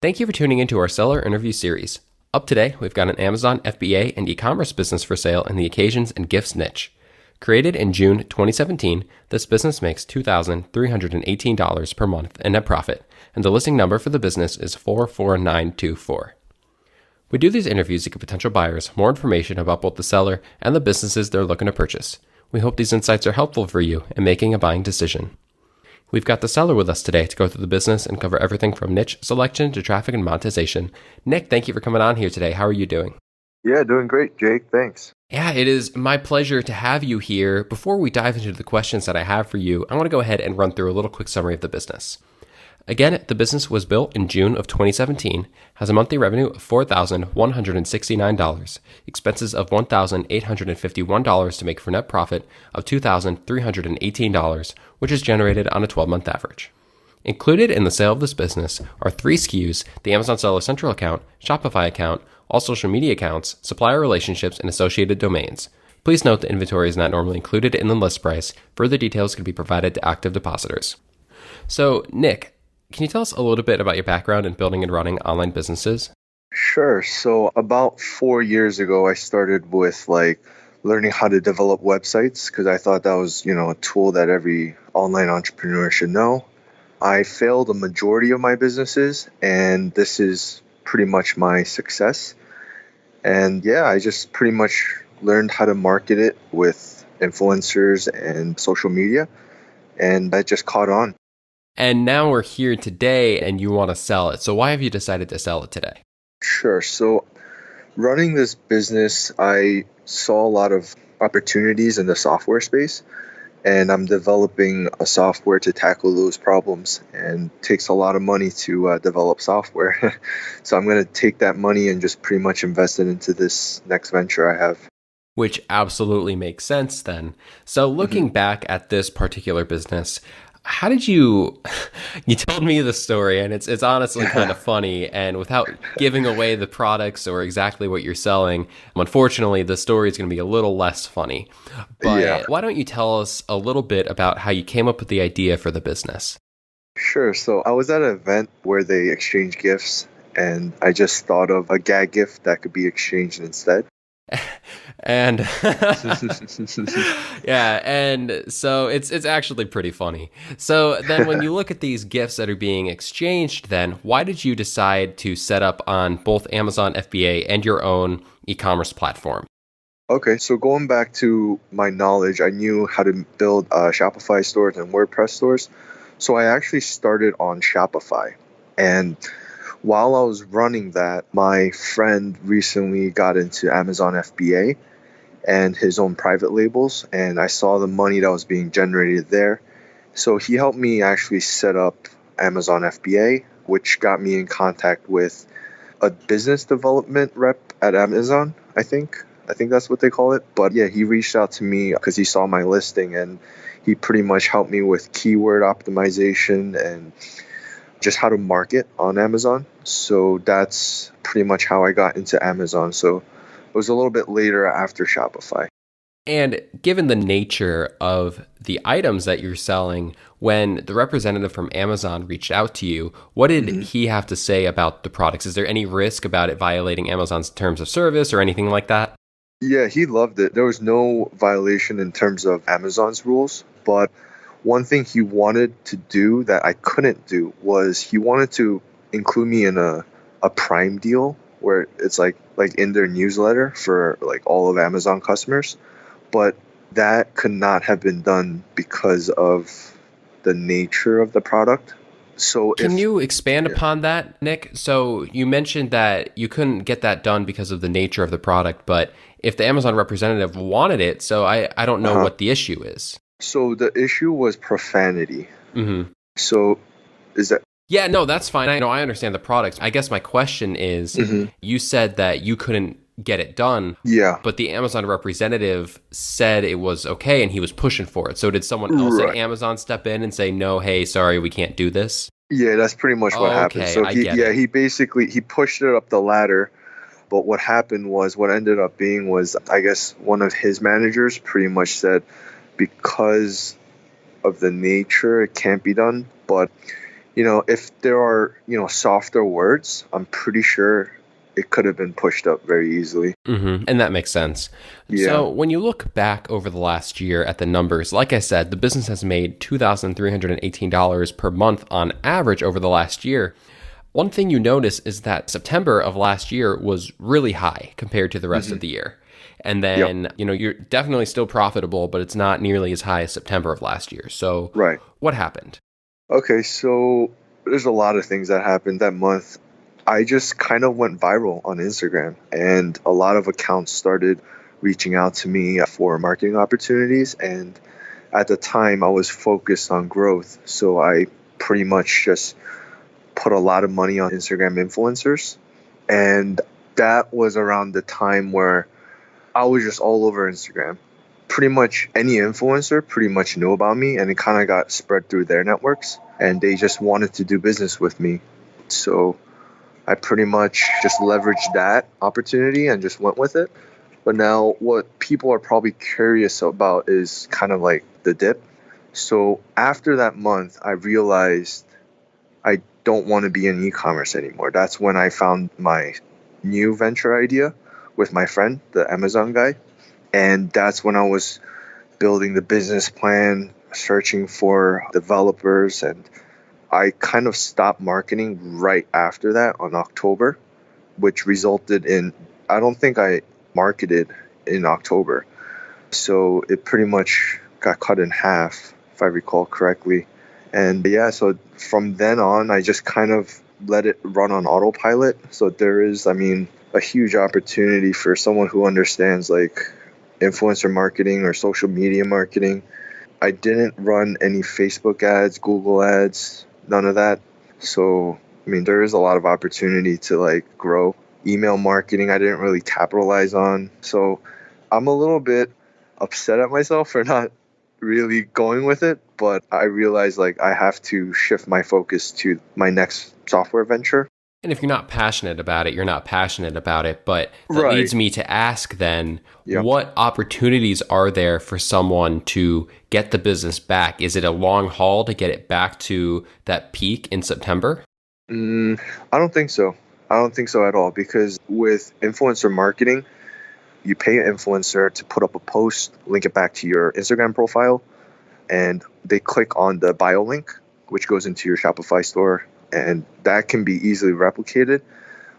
Thank you for tuning into our seller interview series. Up today, we've got an Amazon FBA and e-commerce business for sale in the occasions and gifts niche. Created in June 2017, this business makes $2,318 per month in net profit, and the listing number for the business is 44924. We do these interviews to give potential buyers more information about both the seller and the businesses they're looking to purchase. We hope these insights are helpful for you in making a buying decision. We've got the seller with us today to go through the business and cover everything from niche selection to traffic and monetization. Nick, thank you for coming on here today. How are you doing? Yeah, doing great, Jake. Thanks. Yeah, it is my pleasure to have you here. Before we dive into the questions that I have for you, I want to go ahead and run through a little quick summary of the business. Again, the business was built in June of 2017, has a monthly revenue of $4,169, expenses of $1,851 to make for net profit of $2,318, which is generated on a 12-month average. Included in the sale of this business are 3 SKUs: the Amazon Seller Central account, Shopify account, all social media accounts, supplier relationships, and associated domains. Please note the inventory is not normally included in the list price. Further details can be provided to active depositors. So, Nick, can you tell us a little bit about your background in building and running online businesses? Sure. So about 4 years ago, I started with learning how to develop websites because I thought that was, a tool that every online entrepreneur should know. I failed a majority of my businesses, and this is pretty much my success. And yeah, I just pretty much learned how to market it with influencers and social media, and that just caught on. And now we're here today and you want to sell it. So why have you decided to sell it today? Sure. So running this business, I saw a lot of opportunities in the software space, and I'm developing a software to tackle those problems, and it takes a lot of money to develop software. So I'm going to take that money and just pretty much invest it into this next venture I have. Which absolutely makes sense then. So looking back at this particular business, how did you told me the story, and it's honestly kind of funny, and without giving away the products or exactly what you're selling, unfortunately the story is going to be a little less funny. But Why don't you tell us a little bit about how you came up with the idea for the business? Sure. So I was at an event where they exchange gifts, and I just thought of a gag gift that could be exchanged instead. And yeah, and so it's actually pretty funny. So then when you look at these gifts that are being exchanged, then why did you decide to set up on both Amazon FBA and your own e-commerce platform? Okay, so going back to my knowledge, I knew how to build Shopify stores and WordPress stores. So I actually started on Shopify, and while I was running that, my friend recently got into Amazon FBA and his own private labels, and I saw the money that was being generated there. So he helped me actually set up Amazon FBA, which got me in contact with a business development rep at Amazon, I think. I think that's what they call it. But yeah, he reached out to me because he saw my listing, and he pretty much helped me with keyword optimization and just how to market on Amazon. So that's pretty much how I got into Amazon. So it was a little bit later after Shopify. And given the nature of the items that you're selling, when the representative from Amazon reached out to you, what did he have to say about the products? Is there any risk about it violating Amazon's terms of service or anything like that? Yeah, he loved it. There was no violation in terms of Amazon's rules, but one thing he wanted to do that I couldn't do was he wanted to include me in a Prime deal where it's like in their newsletter for all of Amazon customers, but that could not have been done because of the nature of the product. So Can you expand upon that, Nick? So you mentioned that you couldn't get that done because of the nature of the product, but if the Amazon representative wanted it, so I don't know what the issue is. So the issue was profanity. Mm-hmm. So is that... Yeah, no, that's fine. I understand the products. I guess my question is, you said that you couldn't get it done. Yeah. But the Amazon representative said it was okay and he was pushing for it. So did someone else at Amazon step in and say, no, hey, sorry, we can't do this? Yeah, that's pretty much what happened. So he basically pushed it up the ladder. But what happened was, what ended up being was, I guess one of his managers pretty much said, because of the nature, it can't be done. But If there are, softer words, I'm pretty sure it could have been pushed up very easily. And that makes sense. Yeah. So when you look back over the last year at the numbers, like I said, the business has made $2,318 per month on average over the last year. One thing you notice is that September of last year was really high compared to the rest of the year. And then, Yep. you're definitely still profitable, but it's not nearly as high as September of last year. So Right. what happened? Okay, so there's a lot of things that happened that month. I just kind of went viral on Instagram, and a lot of accounts started reaching out to me for marketing opportunities. And at the time, I was focused on growth. So I pretty much just put a lot of money on Instagram influencers. And that was around the time where I was just all over Instagram. Pretty much any influencer pretty much knew about me, and it kind of got spread through their networks, and they just wanted to do business with me. So I pretty much just leveraged that opportunity and just went with it. But now what people are probably curious about is kind of like the dip. So after that month, I realized I don't want to be in e-commerce anymore. That's when I found my new venture idea with my friend, the Amazon guy. And that's when I was building the business plan, searching for developers, and I kind of stopped marketing right after that on October, which resulted in, I don't think I marketed in October. So it pretty much got cut in half, if I recall correctly. And yeah, so from then on, I just kind of let it run on autopilot. So there is, a huge opportunity for someone who understands like influencer marketing or social media marketing. I didn't run any Facebook ads, Google ads, none of that. So, there is a lot of opportunity to like grow. Email marketing, I didn't really capitalize on. So I'm a little bit upset at myself for not really going with it, but I realized like I have to shift my focus to my next software venture. And if you're not passionate about it, you're not passionate about it. But that Right. leads me to ask then, Yeah. what opportunities are there for someone to get the business back? Is it a long haul to get it back to that peak in September? I don't think so. I don't think so at all, because with influencer marketing, you pay an influencer to put up a post, link it back to your Instagram profile, and they click on the bio link, which goes into your Shopify store, and that can be easily replicated.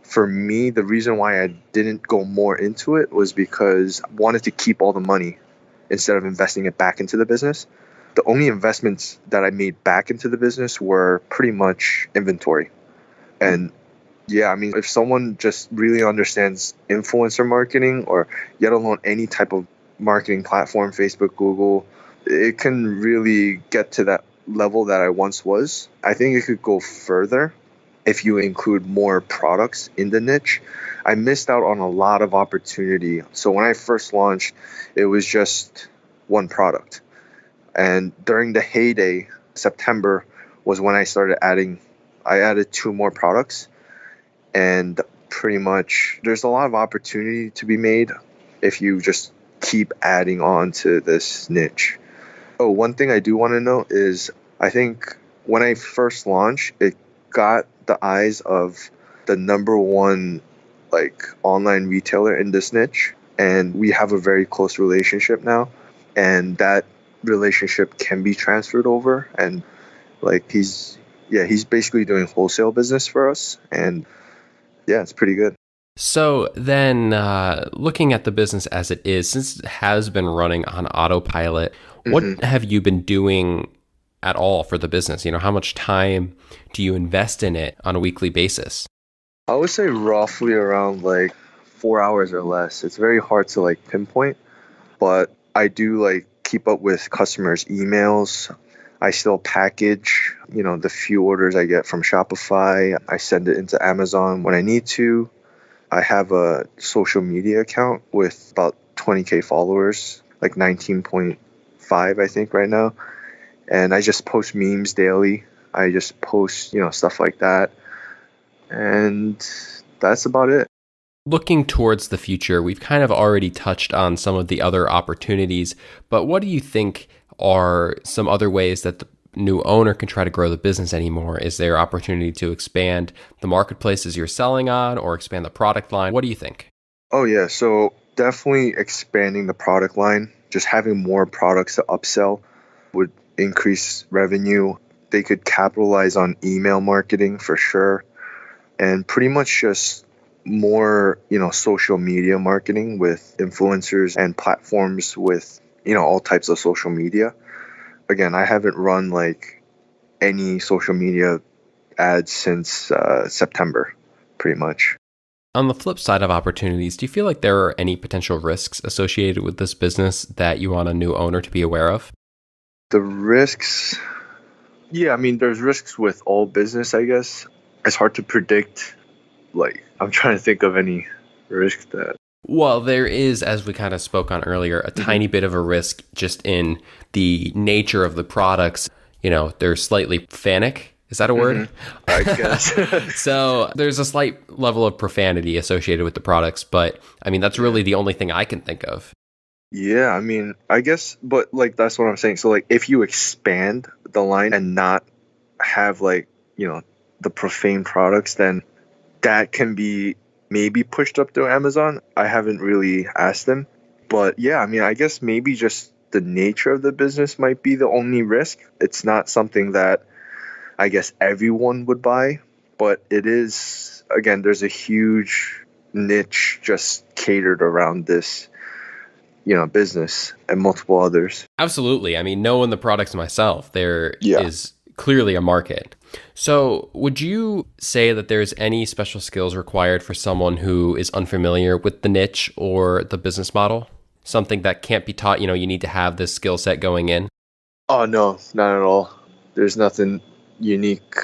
For me, the reason why I didn't go more into it was because I wanted to keep all the money instead of investing it back into the business. The only investments that I made back into the business were pretty much inventory. And yeah, if someone just really understands influencer marketing, or yet alone any type of marketing platform, Facebook, Google, it can really get to that level that I once was. I think it could go further if you include more products in the niche. I missed out on a lot of opportunity. So when I first launched, it was just one product. And during the heyday, September was when I added two more products. And pretty much there's a lot of opportunity to be made if you just keep adding on to this niche. Oh, one thing I do want to note is I think when I first launched, it got the eyes of the number one like online retailer in this niche, and we have a very close relationship now, and that relationship can be transferred over, and like he's basically doing wholesale business for us, and yeah, it's pretty good. So then, looking at the business as it is, since it has been running on autopilot, what have you been doing at all for the business? How much time do you invest in it on a weekly basis? I would say roughly around like 4 hours or less. It's very hard to like pinpoint, but I do like keep up with customers' emails. I still package, the few orders I get from Shopify. I send it into Amazon when I need to. I have a social media account with about 20K followers, like 19.5, I think, right now. And I just post memes daily. I just post, stuff like that. And that's about it. Looking towards the future, we've kind of already touched on some of the other opportunities, but what do you think are some other ways that the new owner can try to grow the business anymore? Is there opportunity to expand the marketplaces you're selling on or expand the product line? What do you think? Oh, yeah. So definitely expanding the product line, just having more products to upsell would increase revenue. They could capitalize on email marketing for sure. And pretty much just more, social media marketing with influencers and platforms with, all types of social media. Again, I haven't run like any social media ads since September, pretty much. On the flip side of opportunities, do you feel like there are any potential risks associated with this business that you want a new owner to be aware of? The risks, yeah, I mean, there's risks with all business, I guess. It's hard to predict. Like, I'm trying to think of any risk that. Well, there is, as we kind of spoke on earlier, a tiny bit of a risk just in the nature of the products. They're slightly fanic. Is that a word? I guess. So there's a slight level of profanity associated with the products, but I mean, that's really the only thing I can think of. Yeah, I mean, I guess, but like, that's what I'm saying. So, like, if you expand the line and not have, like, the profane products, then that can be maybe pushed up to Amazon. I haven't really asked them. But yeah, I mean, I guess maybe just the nature of the business might be the only risk. It's not something that I guess everyone would buy, but it is, again, there's a huge niche just catered around this, business and multiple others. Absolutely. I mean, knowing the products myself, there is clearly a market. So would you say that there's any special skills required for someone who is unfamiliar with the niche or the business model? Something that can't be taught, you need to have this skill set going in? Oh, no, not at all. There's nothing unique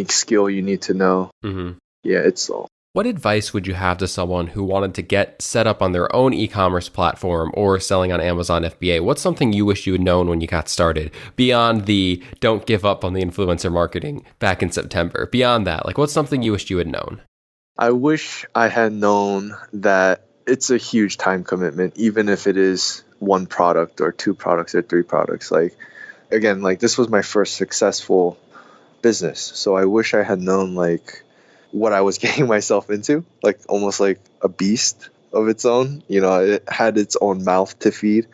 skill you need to know. Yeah, it's all. What advice would you have to someone who wanted to get set up on their own e-commerce platform or selling on Amazon FBA? What's something you wish you had known when you got started beyond the don't give up on the influencer marketing back in September? Beyond that, like, what's something you wished you had known? I wish I had known that it's a huge time commitment, even if it is one product or two products or three products. Like, again, like, this was my first successful business. So I wish I had known, like, what I was getting myself into, like almost like a beast of its own. It had its own mouth to feed.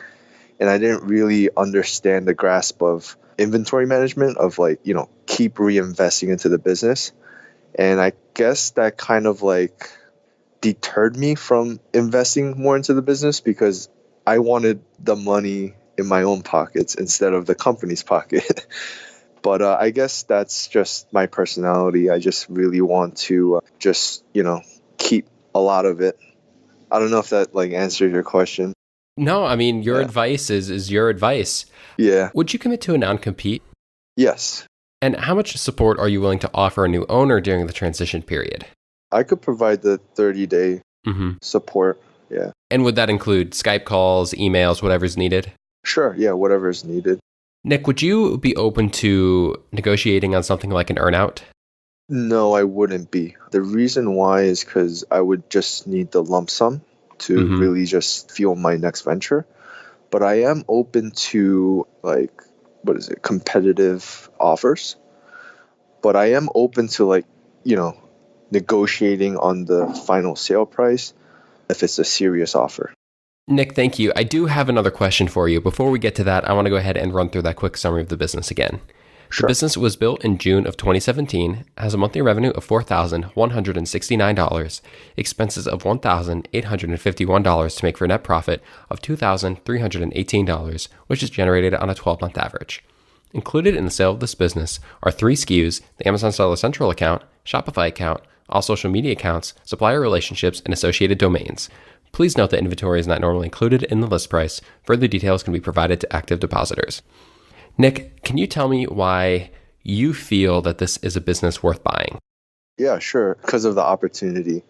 And I didn't really understand the grasp of inventory management of like, keep reinvesting into the business. And I guess that kind of like deterred me from investing more into the business because I wanted the money in my own pockets instead of the company's pocket. But I guess that's just my personality. I just really want to keep a lot of it. I don't know if that like answered your question. No, I mean, your advice is your advice. Yeah. Would you commit to a non-compete? Yes. And how much support are you willing to offer a new owner during the transition period? I could provide the 30-day support. Yeah. And would that include Skype calls, emails, whatever's needed? Sure. Yeah, whatever is needed. Nick, would you be open to negotiating on something like an earnout? No, I wouldn't be. The reason why is because I would just need the lump sum to really just fuel my next venture. But I am open to competitive offers. But I am open to negotiating on the final sale price if it's a serious offer. Nick, thank you. I do have another question for you. Before we get to that, I want to go ahead and run through that quick summary of the business again. Sure. The business was built in June of 2017, has a monthly revenue of $4,169, expenses of $1,851 to make for a net profit of $2,318, which is generated on a 12-month average. Included in the sale of this business are 3 SKUs, the Amazon Seller Central account, Shopify account, all social media accounts, supplier relationships, and associated domains. Please note that inventory is not normally included in the list price. Further details can be provided to active depositors. Nick, can you tell me why you feel that this is a business worth buying? Yeah, sure. Because of the opportunity.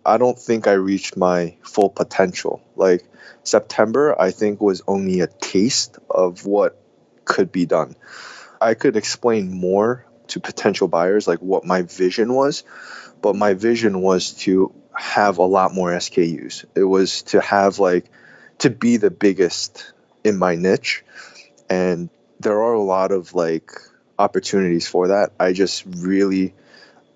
I don't think I reached my full potential. Like, September, I think, was only a taste of what could be done. I could explain more to potential buyers, like what my vision was, but my vision was to have a lot more SKUs. It was to have to be the biggest in my niche. And there are a lot of like opportunities for that. I just really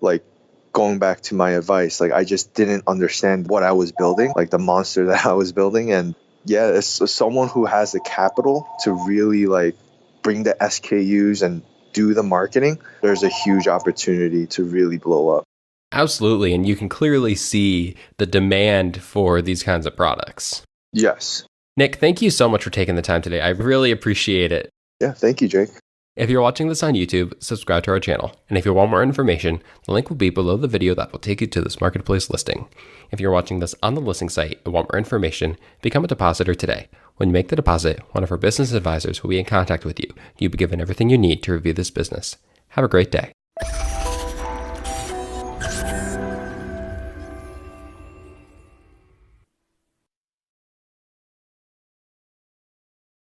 like going back to my advice, like I just didn't understand what I was building, like the monster that I was building. And yeah, it's someone who has the capital to really like bring the SKUs and do the marketing. There's a huge opportunity to really blow up. Absolutely. And you can clearly see the demand for these kinds of products. Yes. Nick, thank you so much for taking the time today. I really appreciate it. Yeah. Thank you, Jake. If you're watching this on YouTube, subscribe to our channel. And if you want more information, the link will be below the video that will take you to this marketplace listing. If you're watching this on the listing site and want more information, become a depositor today. When you make the deposit, one of our business advisors will be in contact with you. You'll be given everything you need to review this business. Have a great day.